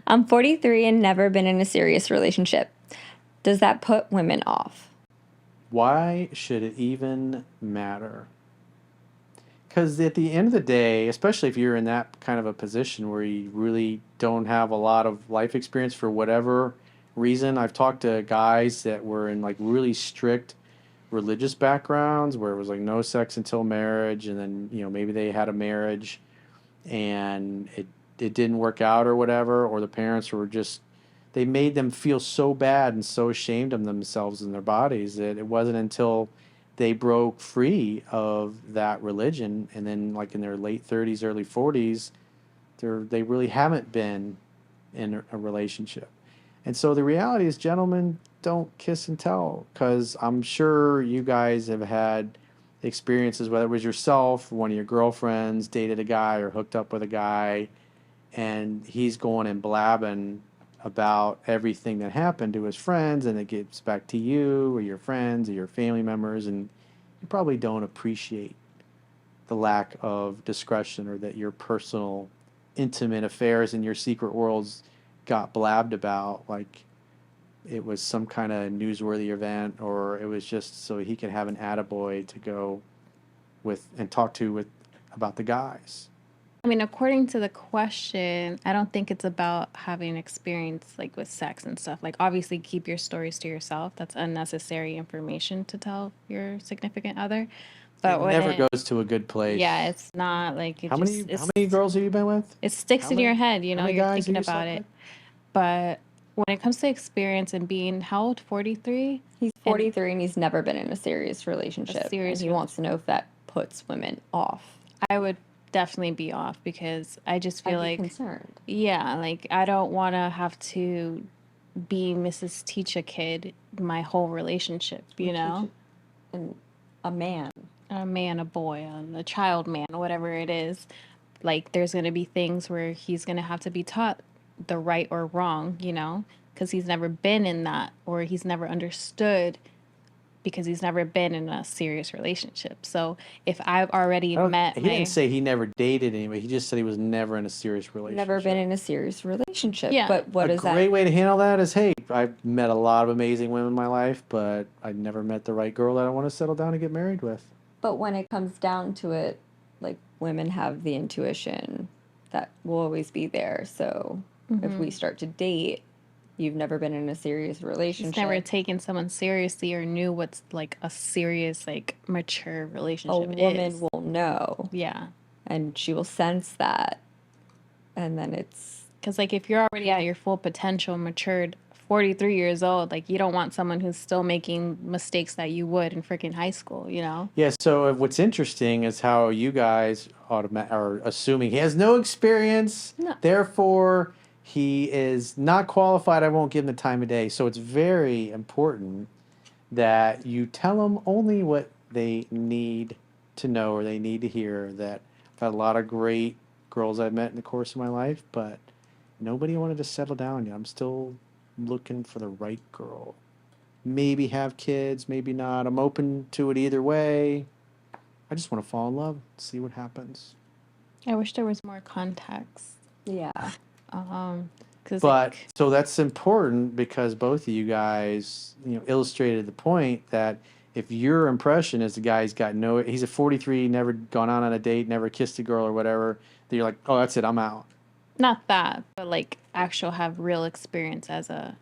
I'm 43 and never been in a serious relationship. Does that put women off? Why should it even matter? Because at the end of the day, especially if you're in that kind of a position where you really don't have a lot of life experience for whatever reason, I've talked to guys that were in like really strict religious backgrounds where it was like no sex until marriage, and then maybe they had a marriage and it didn't work out or whatever, or the parents were just they made them feel so bad and so ashamed of themselves and their bodies that it wasn't until they broke free of that religion and then like in their late 30s early 40s they really haven't been in a relationship. And so the reality is, gentlemen, don't kiss and tell, because I'm sure you guys have had experiences, whether it was yourself, one of your girlfriends dated a guy or hooked up with a guy, and he's going and blabbing about everything that happened to his friends, and it gets back to you or your friends or your family members, and you probably don't appreciate the lack of discretion or that your personal intimate affairs and your secret worlds got blabbed about like it was some kind of newsworthy event, or it was just so he could have an attaboy to go with and talk to with about the guys. I mean, according to the question, I don't think it's about having experience like with sex and stuff. Like, obviously, keep your stories to yourself. That's unnecessary information to tell your significant other. It But when never it, goes to a good yeah, place. it's not like it How just, many how many girls have you been with? it sticks How in your many head, how many you're guys have thinking you about slept it. with? But when it comes to experience and being, how old, 43? He's And 43 and he's never been in a serious a relationship. And serious he wants to know if that puts women off. I would definitely be off because I just feel I'd be like, concerned. yeah, like I don't want to have to be Mrs. Teach a Kid my whole relationship, you know? And a man. A man, a boy, a child man, whatever it is. Like, there's going to be things where he's going to have to be taught the right or wrong, because he's never been in that or he's never understood because he's never been in a serious relationship. So if I've already I don't. met He didn't my, say he never dated anybody. He just said he was never in a serious Never been relationship. in a serious relationship. yeah, But what A is that? great way to handle that is, hey, I've met a lot of amazing women in my life, but I never met the right girl that I want to settle down and get married with. But when it comes down to it, like women have the intuition that will always be there. So if we start to date, you've never been in a serious he's never relationship. taken someone seriously or knew what's like a serious, like mature A relationship woman is. will know Yeah. and she will sense that. And then it's Because, like, if you're already at your full potential, matured, 43 years old, like, you don't want someone who's still making mistakes that you would in freaking high school, you know? Yeah, so what's interesting is how you guys are assuming he has no experience, no. therefore he is not qualified. I won't give him the time of day. So it's very important that you tell them only what they need to know or they need to hear. That I've had a lot of great girls I've met in the course of my life, but nobody wanted to settle down yet. I'm still looking for the right girl. Maybe have kids, maybe not. I'm open to it either way. I just want to fall in love, see what happens. I wish there was more context. Yeah. Because, But like, so that's important because both of you guys, illustrated the point that if your impression is the guy's got he's a 43, never gone out on a date, never kissed a girl or whatever, then you're like, oh, that's it, I'm out. not that, but, like, actual have real experience as a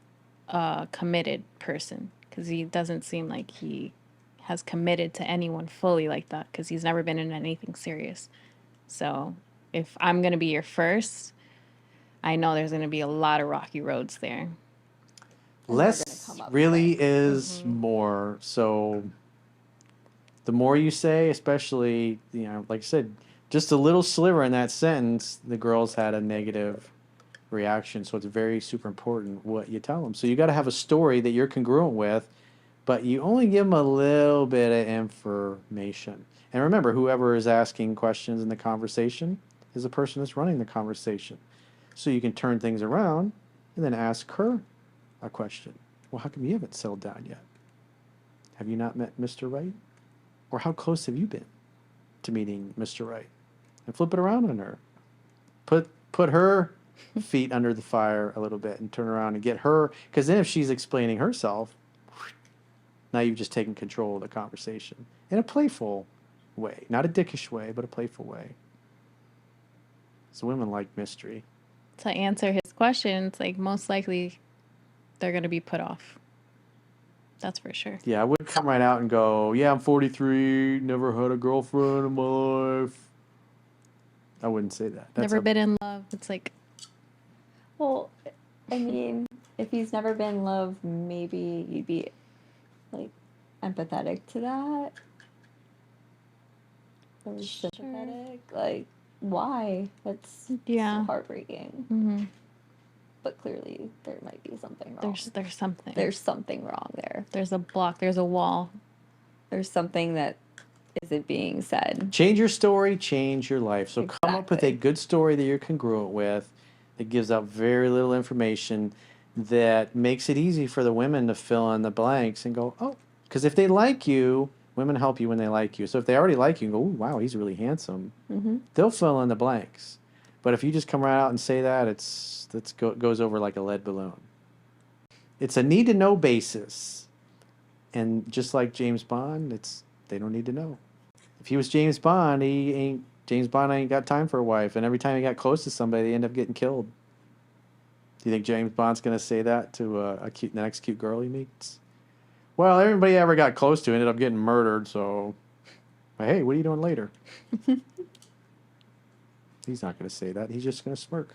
committed person. Because he doesn't seem like he has committed to anyone fully like that because he's never been in anything serious. So if I'm going to be your first, I know there's going to be a lot of rocky roads there. And they're gonna Less come up really quick. is more. So the more you say, especially, like I said, just a little sliver in that sentence, the girls had a negative reaction. So it's very super important what you tell them. So you got to have a story that you're congruent with, but you only give them a little bit of information. And remember, whoever is asking questions in the conversation is the person that's running the conversation. So you can turn things around and then ask her a question. Well, how come you haven't settled down yet? Have you not met Mr. Right? Or how close have you been to meeting Mr. Right? And flip it around on her. Put her feet under the fire a little bit and turn around and get her. Because then if she's explaining herself, now you've just taken control of the conversation in a playful way. Not a dickish way, but a playful way. So women like mystery. To answer his question, it's like most likely they're going to be put off. That's for sure. Yeah, I wouldn't come right out and go, yeah, I'm 43, never had a girlfriend in my life. I wouldn't say that. Never been in love. It's like, Well, I mean, if he's never been in love, maybe you'd be like empathetic to that. Or sympathetic. Like, why? That's yeah. so heartbreaking. Mm-hmm. But clearly, there might be something wrong. There's something. There's something wrong there. There's a block. There's a wall. There's something that isn't being said. Change your story, change your life. So come up with a Exactly. good story that you're congruent with, that gives out very little information, that makes it easy for the women to fill in the blanks and go, oh, because if they like you, women help you when they like you. So if they already like you and go, oh, wow, he's really handsome, they'll fill in the blanks. But if you just come right out and say that, it goes over like a lead balloon. It's a need to know basis. And just like James Bond, they don't need to know. If he was James Bond, James Bond ain't got time for a wife, and every time he got close to somebody, they end up getting killed. Do you think James Bond's gonna say that to the next cute girl he meets? Well, everybody ever got close to ended up getting murdered, so hey, what are you doing later? He's not gonna say that. He's just gonna smirk.